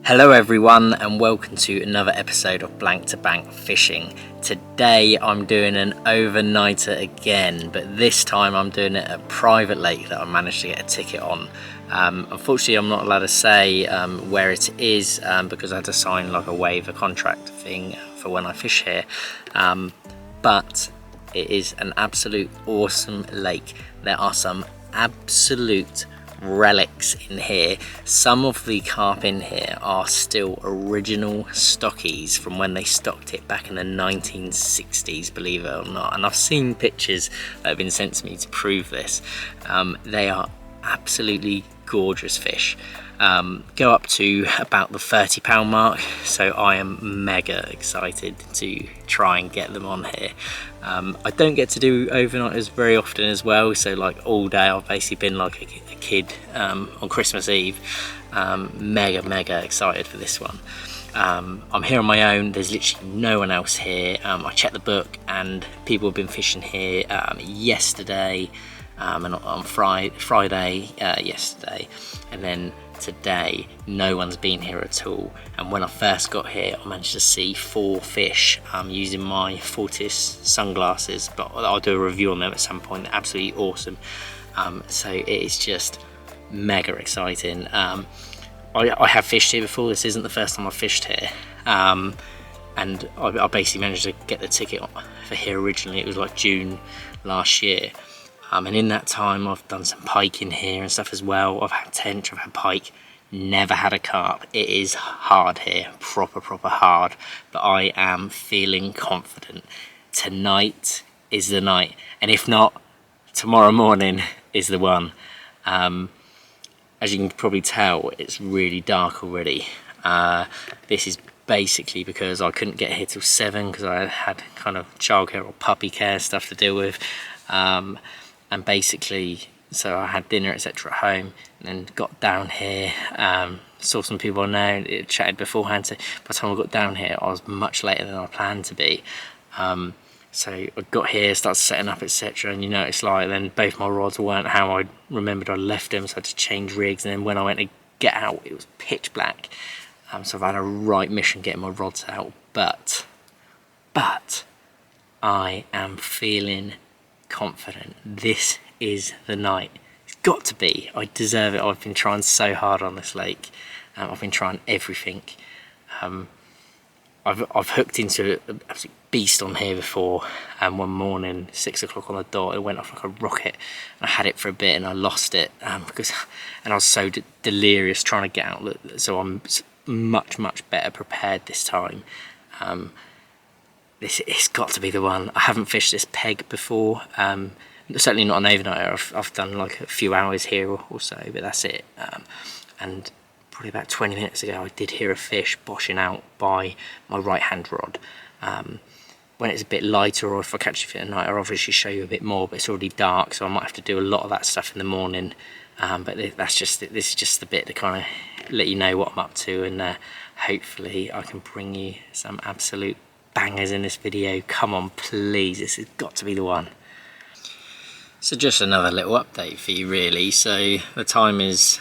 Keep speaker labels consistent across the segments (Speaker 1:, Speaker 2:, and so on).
Speaker 1: Hello everyone and welcome to another episode of Blank to Bank Fishing. Today I'm doing an overnighter again, but this time I'm doing it at a private lake that I managed to get a ticket on. Unfortunately I'm not allowed to say where it is because I had to sign like a waiver contract thing for when I fish here, but it is an absolute awesome lake. There are some absolute relics in here. Some of the carp in here are still original stockies from when they stocked it back in the 1960s, believe it or not, and I've seen pictures that have been sent to me to prove this. They are absolutely gorgeous fish. Go up to about the £30 mark, so I am mega excited to try and get them on here. I don't get to do overnighters very often as well, so like all day I've basically been like a kid on Christmas Eve. Mega excited for this one. I'm here on my own, there's literally no one else here. I checked the book and people have been fishing here yesterday and on Friday yesterday, and then today no one's been here at all. And when I first got here I managed to see 4 fish using my Fortis sunglasses, but I'll do a review on them at some point. They're absolutely awesome. So it is just mega exciting. I have fished here before, this isn't the first time I've fished here, and I basically managed to get the ticket for here originally. It was like June last year. And in that time I've done some pike in here and stuff as well. I've had tench, I've had pike, never had a carp. It is hard here, proper hard, but I am feeling confident. Tonight is the night, and if not, tomorrow morning is the one. As you can probably tell, it's really dark already. This is basically because I couldn't get here till 7 because I had kind of childcare or puppy care stuff to deal with. And basically, so I had dinner etc at home, and then got down here, saw some people I know, chatted beforehand, so by the time I got down here I was much later than I planned to be. So I got here, started setting up etc, and you know it's like, then both my rods weren't how I remembered I left them, so I had to change rigs, and then when I went to get out it was pitch black. So I've had a right mission getting my rods out, but I am feeling confident. This is the night. It's got to be. I deserve it. I've been trying so hard on this lake. I've been trying everything. I've hooked into an absolute beast on here before, and one morning 6 o'clock on the dot it went off like a rocket. I had it for a bit and I lost it and I was so delirious trying to get out, so I'm much better prepared this time. It's got to be the one. I haven't fished this peg before, certainly not an overnighter. I've done like a few hours here or so, but that's it. And probably about 20 minutes ago I did hear a fish boshing out by my right hand rod. When it's a bit lighter, or if I catch it at night, I'll obviously show you a bit more, but it's already dark, so I might have to do a lot of that stuff in the morning. But this is just the bit to kind of let you know what I'm up to, and hopefully I can bring you some absolute bangers in this video. Come on please, this has got to be the one. So just another little update for you really. So the time is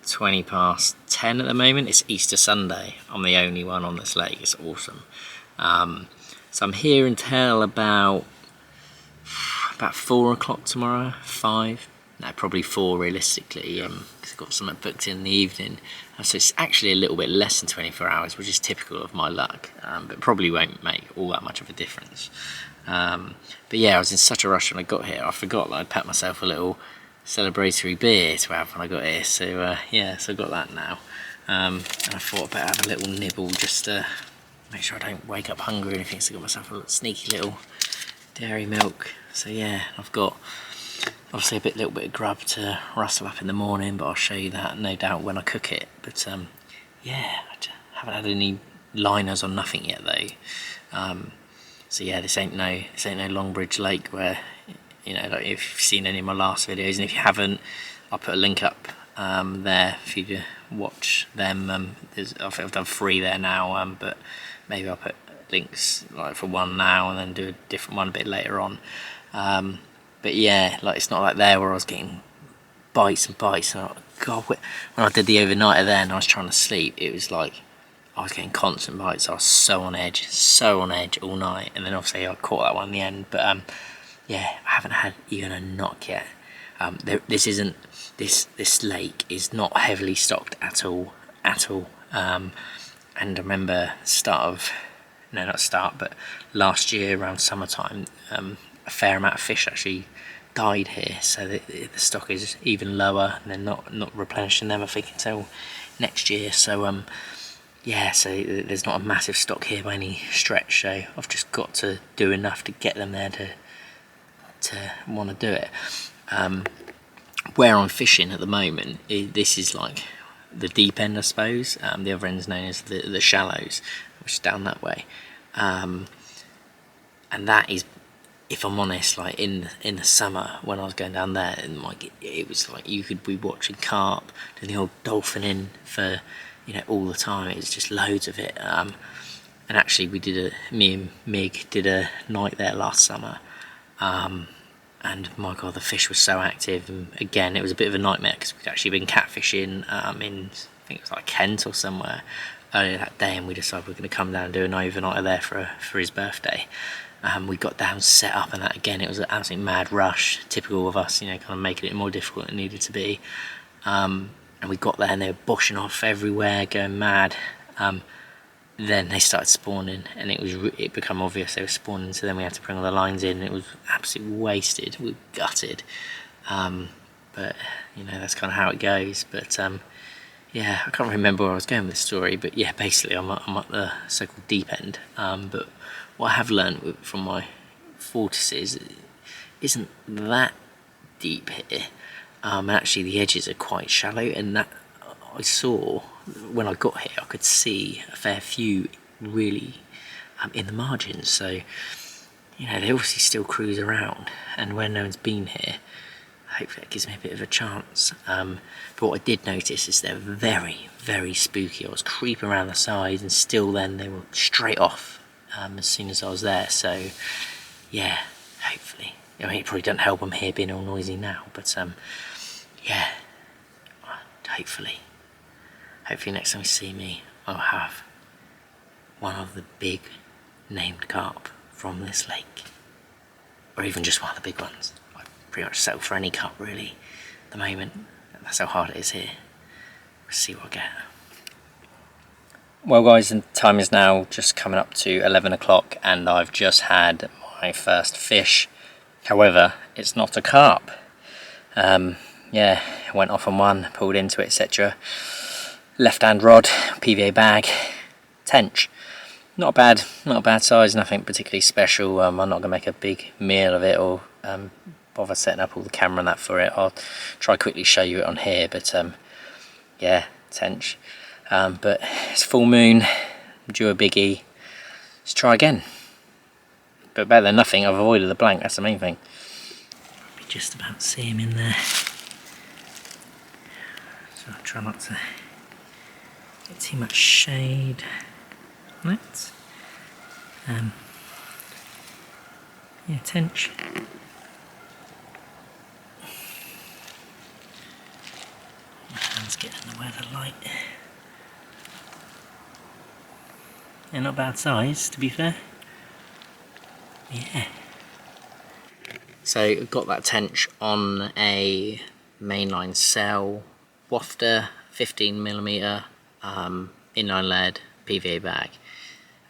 Speaker 1: 20 past 10 at the moment. It's Easter Sunday. I'm the only one on this lake. It's awesome. So I'm here until about 4 o'clock tomorrow. 5, no, probably 4 realistically, because I've got something booked in the evening. So it's actually a little bit less than 24 hours, which is typical of my luck, but probably won't make all that much of a difference. But yeah, I was in such a rush when I got here, I forgot that I'd packed myself a little celebratory beer to have when I got here, so yeah, so I got that now. And I thought I'd better have a little nibble just to make sure I don't wake up hungry or anything, so I got myself a sneaky little dairy milk. So yeah, I've got obviously a little bit of grub to rustle up in the morning, but I'll show you that no doubt when I cook it. But yeah, I haven't had any liners or nothing yet though. So yeah, this ain't no Longbridge Lake where, you know, like if you've seen any of my last videos, and if you haven't, I'll put a link up there for you to watch them. I've done 3 there now, but maybe I'll put links like for one now and then do a different one a bit later on. But yeah, like it's not like there where I was getting bites and bites, and God, when I did the overnighter there and I was trying to sleep, it was like I was getting constant bites. I was so on edge all night, and then obviously I caught that one in the end. But yeah, I haven't had even a knock yet. This lake is not heavily stocked at all. And I remember but last year around summertime, a fair amount of fish actually died here, so the stock is even lower, and they're not replenishing them I think until next year. So yeah, so there's not a massive stock here by any stretch, so I've just got to do enough to get them there to want to do it. Where I'm fishing at the moment, this is like the deep end, I suppose. The other end's known as the shallows, which is down that way. And that is, if I'm honest, like in the summer when I was going down there, and like it was like you could be watching carp doing the old dolphin in for, you know, all the time. It was just loads of it. And actually me and Mig did a night there last summer. And my god, the fish was so active, and again it was a bit of a nightmare because we'd actually been catfishing in, I think it was like Kent or somewhere earlier that day, and we decided we were going to come down and do an overnighter there for his birthday. We got down, set up, and that again, it was an absolute mad rush, typical of us, you know, kind of making it more difficult than it needed to be. And we got there and they were boshing off everywhere, going mad. Then they started spawning, and it became obvious they were spawning, so then we had to bring all the lines in, and it was absolutely wasted. We were gutted. But you know, that's kind of how it goes. But yeah, I can't remember where I was going with this story, but yeah, basically I'm at the so-called deep end. But what I have learned from my vortices isn't that deep here. Actually the edges are quite shallow, and that I saw when I got here, I could see a fair few really in the margins. So, you know, they obviously still cruise around, and when no one's been here, hopefully that gives me a bit of a chance. But what I did notice is they're very, very spooky. I was creeping around the sides, and still then they were straight off as soon as I was there. So, yeah, hopefully. I mean, it probably doesn't help them here being all noisy now, but yeah, hopefully next time you see me, I'll have one of the big named carp from this lake, or even just one of the big ones. I pretty much settle for any carp really at the moment. That's how hard it is here. We'll see what I get. Well guys, the time is now just coming up to 11 o'clock, and I've just had my first fish. However, it's not a carp. Yeah, I went off on one, pulled into it, etc. Left hand rod, PVA bag, tench. Not a bad size, nothing particularly special. I'm not going to make a big meal of it or bother setting up all the camera and that for it. I'll try quickly show you it on here, but yeah, tench. But it's full moon, due a biggie. Let's try again. But better than nothing, I've avoided the blank, that's the main thing. Probably just about see him in there. So I'll try not to get too much shade on it. Yeah, tench. My hands get in the way of the light. Yeah, not bad size, to be fair. Yeah. So got that tench on a mainline cell wafter, 15mm inline lead PVA bag.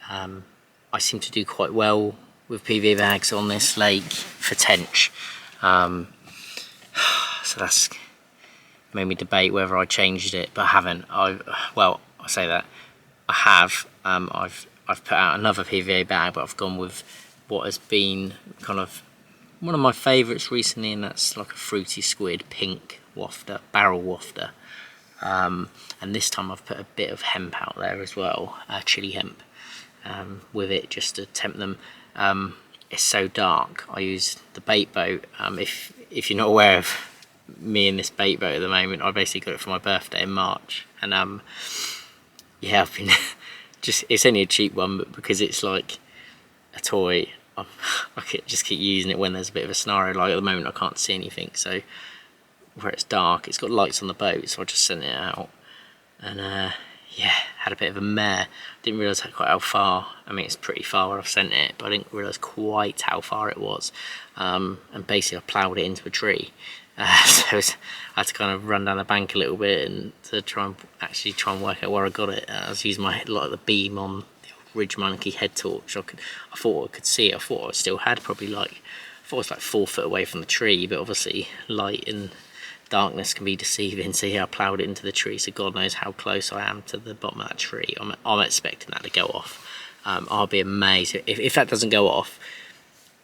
Speaker 1: I seem to do quite well with PVA bags on this lake for tench. So that's made me debate whether I changed it, but I haven't. Well, I say that I have. I've put out another PVA bag, but I've gone with what has been kind of one of my favourites recently, and that's like a fruity squid pink wafter, barrel wafter. And this time I've put a bit of hemp out there as well, chili hemp, with it just to tempt them. It's so dark. I use the bait boat. If you're not aware of me and this bait boat at the moment, I basically got it for my birthday in March, and yeah, I've been it's only a cheap one, but because it's like a toy, I just keep using it when there's a bit of a scenario. Like at the moment I can't see anything, so where it's dark, it's got lights on the boat, so I just sent it out, and yeah, had a bit of a mare. Didn't realise quite how far. I mean, it's pretty far where I've sent it, but I didn't realise quite how far it was. And basically I ploughed it into a tree. So I had to kind of run down the bank a little bit and to try and work out where I got it. I was using the beam on the Ridge Monkey head torch. I thought I could see it. I thought I still had probably I thought it was like 4 foot away from the tree, but obviously light and darkness can be deceiving. So yeah, I ploughed it into the tree, so God knows how close I am to the bottom of that tree. I'm expecting that to go off. I'll be amazed if that doesn't go off.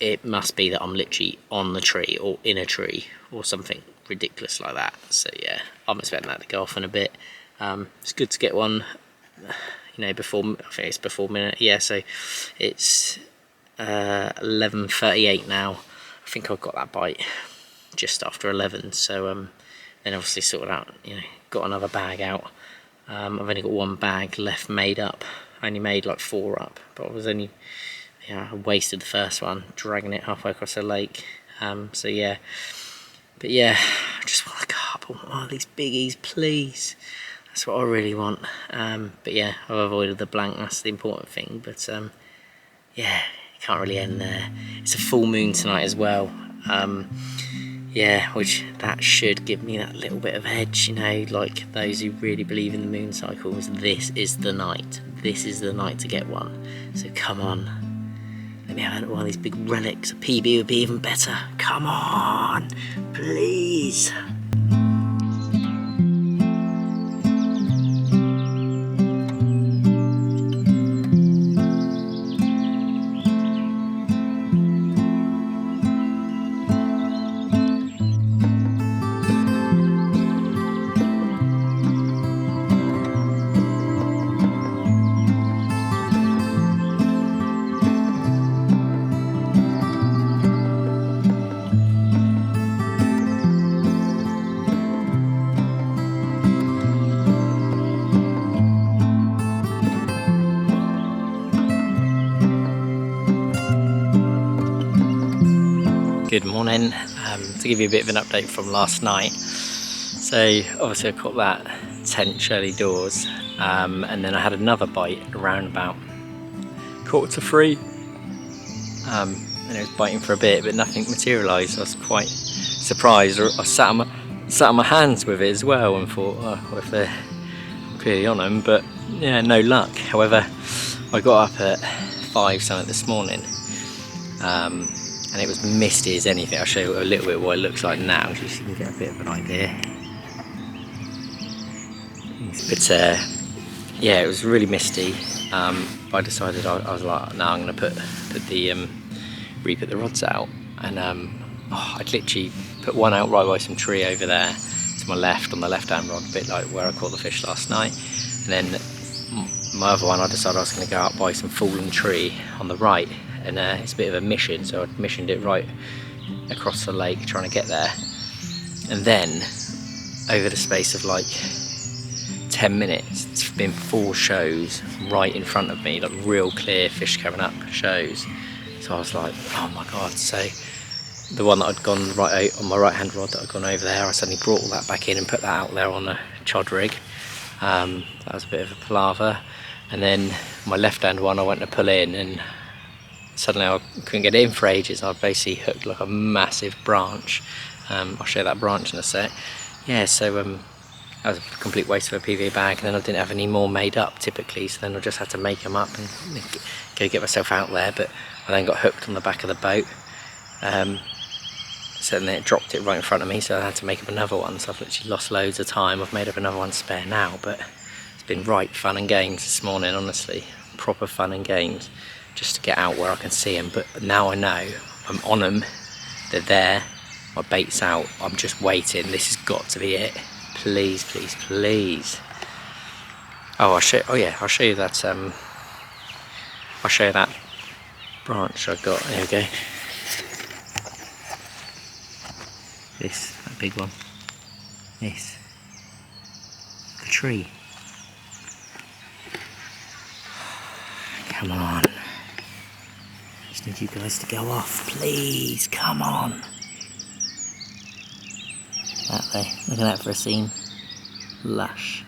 Speaker 1: It must be that I'm literally on the tree or in a tree or something ridiculous like that. So yeah, I'm expecting that to go off in a bit. It's good to get one, you know, before, I think it's before midnight. Yeah, so it's 11:38 now. I think I got that bite just after 11. So then obviously sorted out, you know, got another bag out. I've only got 1 bag left made up. I only made like 4 up, but I was only, yeah, I wasted the first one dragging it halfway across the lake. So yeah, but yeah, I just want a carp. I want one of these biggies, please. That's what I really want. But yeah, I've avoided the blank, that's the important thing. But yeah, it can't really end there. It's a full moon tonight as well. Yeah, which that should give me that little bit of edge, you know, like those who really believe in the moon cycles. This is the night. This is the night to get one. So come on. Let me have one of these big relics. A PB would be even better. Come on, please. Good morning. To give you a bit of an update from last night. So obviously I caught that Tench early doors, and then I had another bite around about 2:45, and it was biting for a bit, but nothing materialised. I was quite surprised. I sat on my hands with it as well and thought, oh, what if they're clearly on them? But yeah, no luck. However, I got up at 5 something this morning. And it was misty as anything. I'll show you a little bit what it looks like now, just so you can get a bit of an idea. But yeah, it was really misty. But I decided I was like, no, I'm going to re-put the rods out. And I'd literally put one out right by some tree over there to my left on the left-hand rod, a bit like where I caught the fish last night. And then my other one, I decided I was going to go out by some fallen tree on the right. And it's a bit of a mission, so I missioned it right across the lake trying to get there. And then over the space of like 10 minutes, it's been 4 shows right in front of me, like real clear fish coming up shows. So I was like, oh my god. So the one that I'd gone right out on my right hand rod that I'd gone over there, I suddenly brought all that back in and put that out there on the chod rig. That was a bit of a palaver. And then my left hand one I went to pull in, and suddenly I couldn't get it in for ages. I basically hooked like a massive branch. I'll show that branch in a sec. Yeah, so that was a complete waste of a PVA bag, and then I didn't have any more made up typically, so then I just had to make them up and go get myself out there. But I then got hooked on the back of the boat, so then it dropped it right in front of me, so I had to make up another one. So I've literally lost loads of time. I've made up another one spare now, but it's been right fun and games this morning, honestly. Proper fun and games, just to get out where I can see them. But now I know I'm on them, they're there, my bait's out, I'm just waiting. This has got to be it. Please, please, please. Oh, I'll show you that branch I got. There we go. That big one. This. The tree. Come on. Just need you guys to go off, please. Come on. That way. Look at that for a scene. Lush.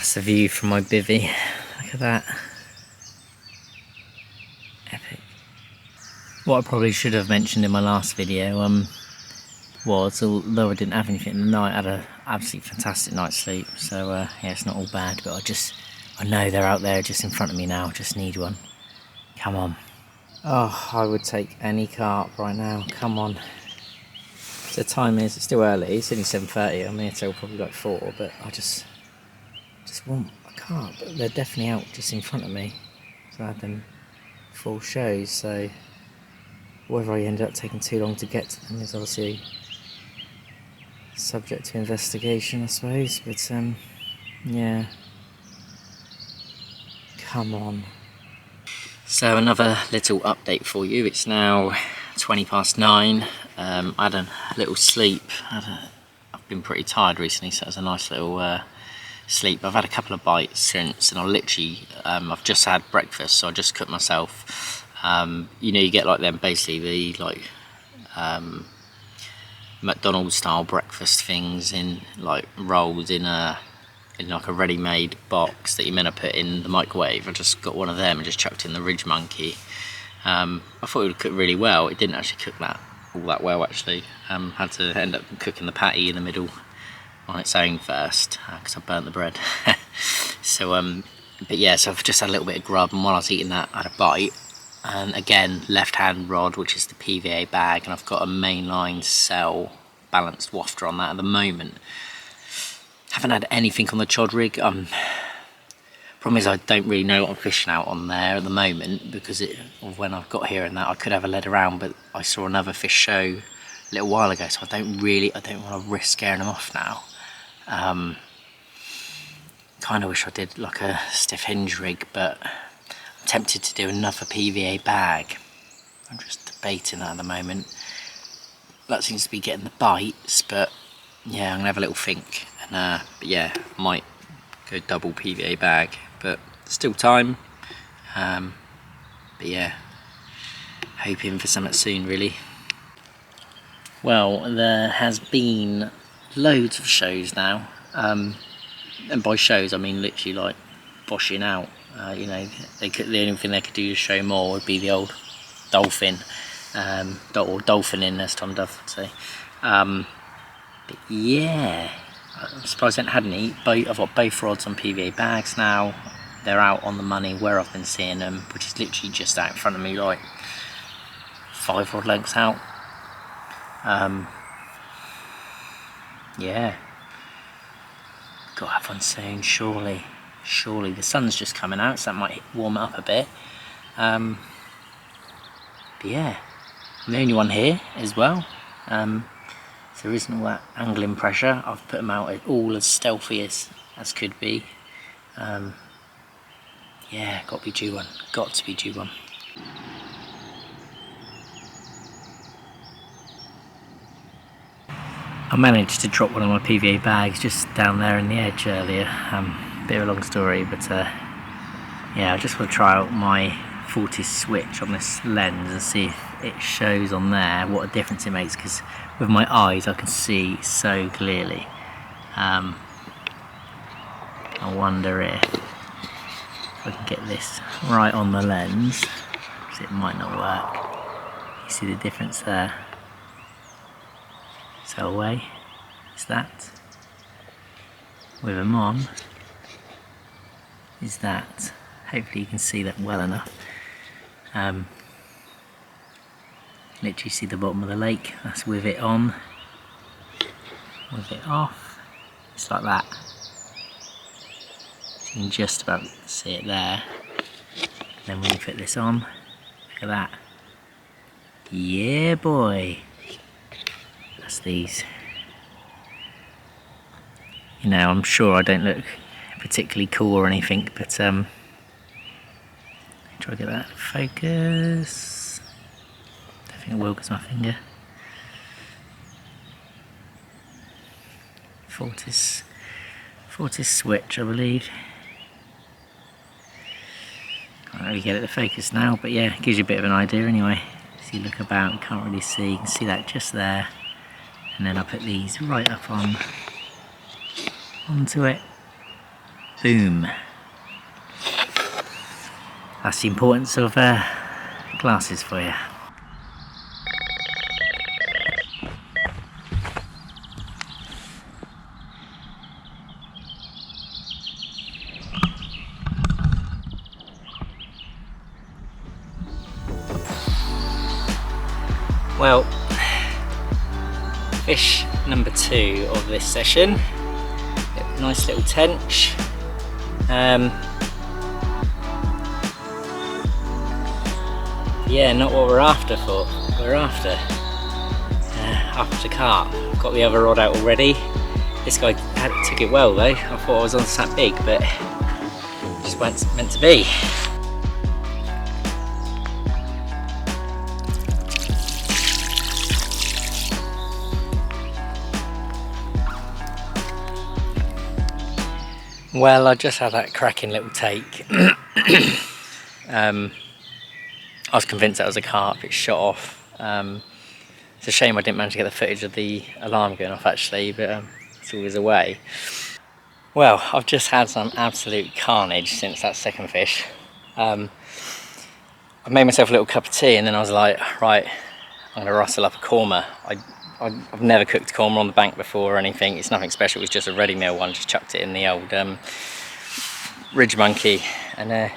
Speaker 1: That's the view from my bivvy. Look at that. Epic. What I probably should have mentioned in my last video was, although I didn't have anything in the night, I had an absolutely fantastic night's sleep. So yeah, it's not all bad, but I know they're out there just in front of me now. Just need one. Come on. Oh, I would take any carp right now. Come on. The time is, it's still early, it's only 7:30, I'm here till probably like 4, but I just want a carp. They're definitely out just in front of me, so I had them full shows, so whether I ended up taking too long to get to them is obviously subject to investigation, I suppose, but yeah, come on. So another little update for you. It's now 9:20. I had a little sleep. I've been pretty tired recently, so it was a nice little sleep. I've had a couple of bites since, and I've just had breakfast, so I just cooked myself. You know, you get like them, basically the like McDonald's style breakfast things in like rolls in like a ready-made box that you're meant to put in the microwave. I just got one of them and just chucked in the Ridge Monkey. I thought it would cook really well. It didn't actually cook all that well actually. Had to end up cooking the patty in the middle on its own first because I burnt the bread. So but yeah, so I've just had a little bit of grub, and while I was eating that I had a bite, and again left hand rod, which is the PVA bag, and I've got a mainline cell balanced wafter on that at the moment. Haven't had anything on the chod rig. Problem is I don't really know what I'm fishing out on there at the moment because of when I've got here and that. I could have a lead around, but I saw another fish show a little while ago, so I don't want to risk scaring them off now. Kind of wish I did like a stiff hinge rig, but I'm tempted to do another PVA bag. I'm just debating that at the moment. That seems to be getting the bites, but yeah, I'm gonna have a little think, and but yeah, might go double PVA bag, but still time. But yeah, hoping for something soon really. Well, there has been loads of shows now, and by shows I mean literally like boshing out. You know, the only thing they could do to show more would be the old dolphin, or dolphining as Tom Duff would say. But yeah, I'm surprised I haven't had any. I've got both rods on PVA bags now. They're out on the money where I've been seeing them, which is literally just out in front of me, like 5 rod lengths out. Yeah, gotta have one soon, surely. The sun's just coming out, so that might warm it up a bit. But yeah, I'm the only one here as well. So there isn't all that angling pressure. I've put them out all as stealthy as could be. Yeah, got to be due one. I managed to drop one of my PVA bags just down there in the edge earlier. Bit of a long story, but yeah, I just want to try out my 40 switch on this lens and see if it shows on there what a difference it makes, because with my eyes I can see so clearly. I wonder if I can get this right on the lens, because it might not work. You see the difference there? So away is that, with them on is that. Hopefully you can see that well enough. Literally see the bottom of the lake, that's with it on. With it off, it's like that. So you can just about see it there. Then when you put this on, look at that. Yeah boy! That's these. You know, I'm sure I don't look particularly cool or anything, but try to get that focus. I think it will because my finger. Fortis switch, I believe. Can't really get it to focus now, but yeah, it gives you a bit of an idea anyway. So you look about, you can't really see, you can see that just there. And then I put these right up onto it. Boom. That's the importance of glasses for you. Well, fish number 2 of this session. Nice little tench. Yeah, not what we're after for. We're after carp. Got the other rod out already. This guy took it well though. I thought I was on something big, but just wasn't meant to be. Well, I just had that cracking little take. I was convinced that was a carp. It shot off. It's a shame I didn't manage to get the footage of the alarm going off actually, but it's always a way. Well, I've just had some absolute carnage since that second fish. I made myself a little cup of tea and then I was like, right, I'm gonna rustle up a korma. I've never cooked a korma on the bank before or anything. It's nothing special, it was just a ready meal one. Just chucked it in the old ridge monkey. And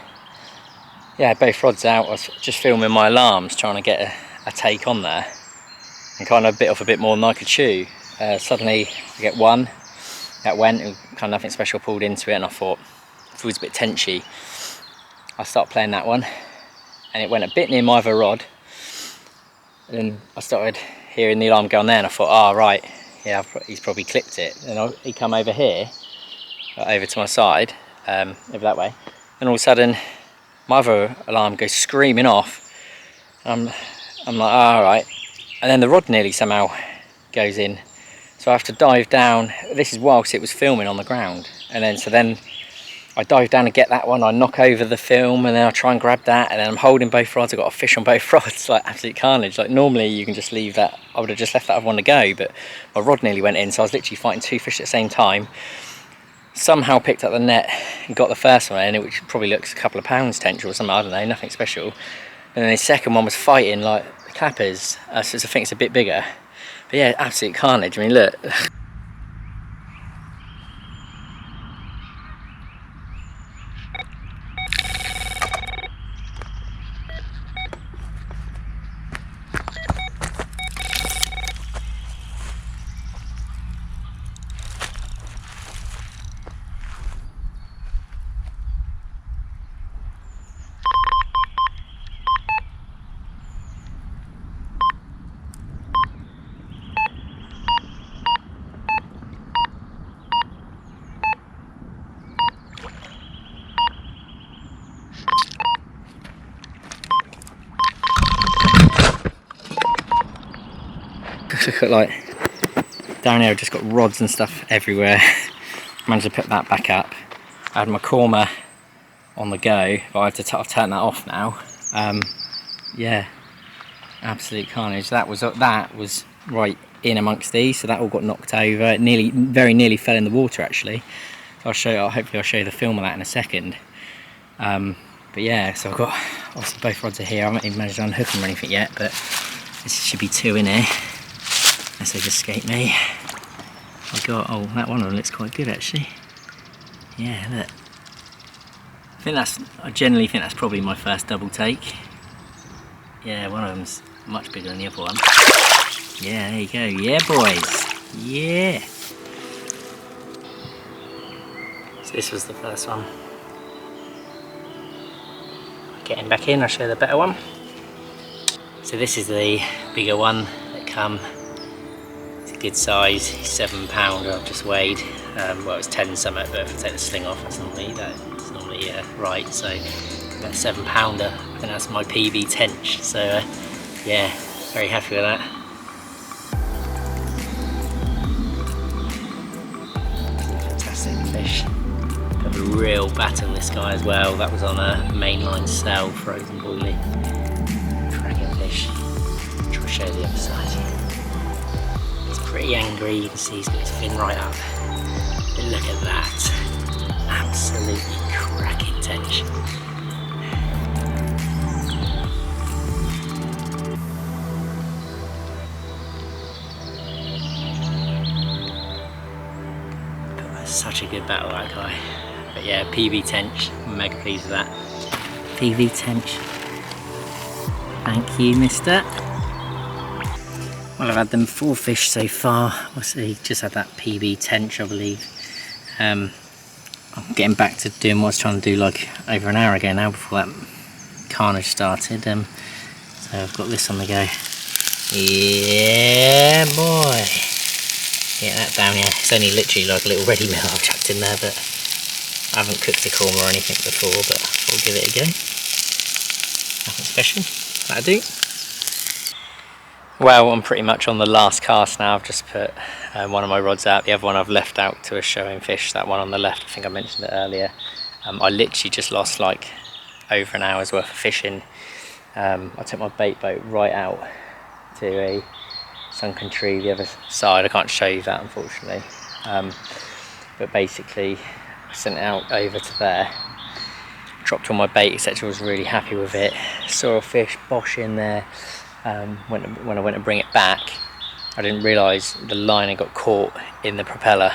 Speaker 1: yeah, both rods out. I was just filming my alarms, trying to get a take on there. And kind of bit off a bit more than I could chew. Suddenly I get one. That went, and kind of nothing special pulled into it. And I thought, it was a bit tenchy. I started playing that one. And it went a bit near my other rod. And then I started hearing the alarm go on there, and I thought, oh right, yeah, he's probably clipped it. And he come over here, over to my side, over that way, and all of a sudden my other alarm goes screaming off. I'm like, oh, all right, and then the rod nearly somehow goes in, so I have to dive down. This is whilst it was filming on the ground, and then I dive down and get that one, I knock over the film, and then I try and grab that, and then I'm holding both rods. I've got a fish on both rods, like absolute carnage. Like normally you can just leave that, I would have just left that other one to go, but my rod nearly went in, so I was literally fighting 2 fish at the same time. Somehow picked up the net and got the first one in, which probably looks a couple of pounds tench or something, I don't know, nothing special. And then the second one was fighting like the clappers, so I think it's a bit bigger. But yeah, absolute carnage. I mean, look. Look at, like, down here I've just got rods and stuff everywhere. Managed to put that back up. I had my korma on the go, but I have to I've turned that off now. Yeah, absolute carnage. That was right in amongst these, so that all got knocked over. It very nearly fell in the water actually. So hopefully I'll show you the film of that in a second. But yeah, so I've got obviously both rods are here. I haven't even managed to unhook them or anything yet, but this should be 2 in here. Unless they've escaped me. Oh, that one of them looks quite good actually. Yeah, look. I generally think that's probably my first double take. Yeah, one of them's much bigger than the other one. Yeah, there you go. Yeah, boys. Yeah. So this was the first one. Getting back in, I'll show you the better one. So this is the bigger one that come. Good size, £7 I've just weighed. Well, it's 10 something, but if I take the sling off, that's normally right. So that's £7. I think that's my PB tench. So yeah, very happy with that. Fantastic fish. Got a real batten this guy as well. That was on a mainline cell, frozen boilie. Cracking fish. Try to show the other side. Pretty angry, you can see he's got his fin right up. But look at that. Absolutely cracking tench. Such a good battle, that guy. But yeah, PB Tench, I'm mega pleased with that. PB Tench. Thank you, mister. Well, I've had them 4 fish so far. We'll see, just had that PB Tench, I believe. I'm getting back to doing what I was trying to do like over an hour ago now before that carnage started. So I've got this on the go. Yeah, boy. Get that down here. It's only literally like a little ready meal I've chucked in there, but I haven't cooked a korma or anything before, but I'll give it a go. Nothing special. That'll do. Well, I'm pretty much on the last cast now. I've just put one of my rods out, the other one I've left out to a showing fish. That one on the left, I think I mentioned it earlier. I literally just lost like over an hour's worth of fishing. I took my bait boat right out to a sunken tree the other side. I can't show you that, unfortunately, but basically I sent it out over to there, dropped all my bait, etc. Was really happy with it. Saw a fish bosh in there. When I went to bring it back, I didn't realise the line had got caught in the propeller,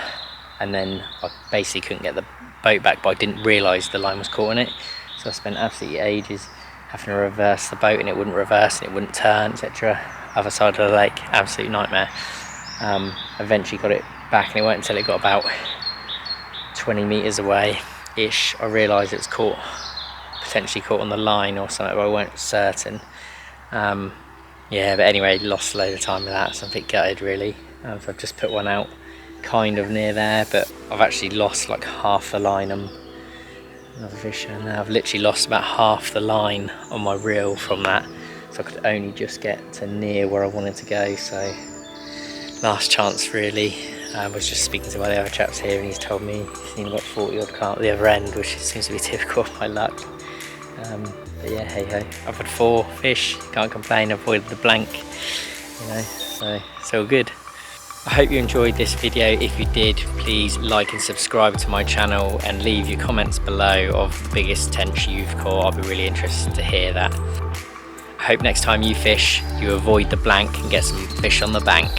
Speaker 1: and then I basically couldn't get the boat back, but I didn't realise the line was caught in it, so I spent absolutely ages having to reverse the boat, and it wouldn't reverse and it wouldn't turn, etc. Other side of the lake, absolute nightmare. Eventually got it back, and it wasn't until it got about 20 metres away ish I realised it was caught, potentially caught on the line or something, but I weren't certain. Yeah, but anyway, lost a load of time with that, so I'm a bit gutted really. So I've just put one out kind of near there, but I've actually lost like half the line. Another fish, and I've literally lost about half the line on my reel from that, so I could only just get to near where I wanted to go. So last chance really. I was just speaking to one of the other chaps here, and he's told me he's seen about 40 odd carp at the other end, which seems to be typical of my luck. But yeah, hey ho, I've had 4 fish, can't complain. I've avoided the blank, you know, so it's all good. I hope you enjoyed this video. If you did, please like and subscribe to my channel, and leave your comments below of the biggest tench you've caught. I'll be really interested to hear that. I hope next time you fish, you avoid the blank and get some fish on the bank.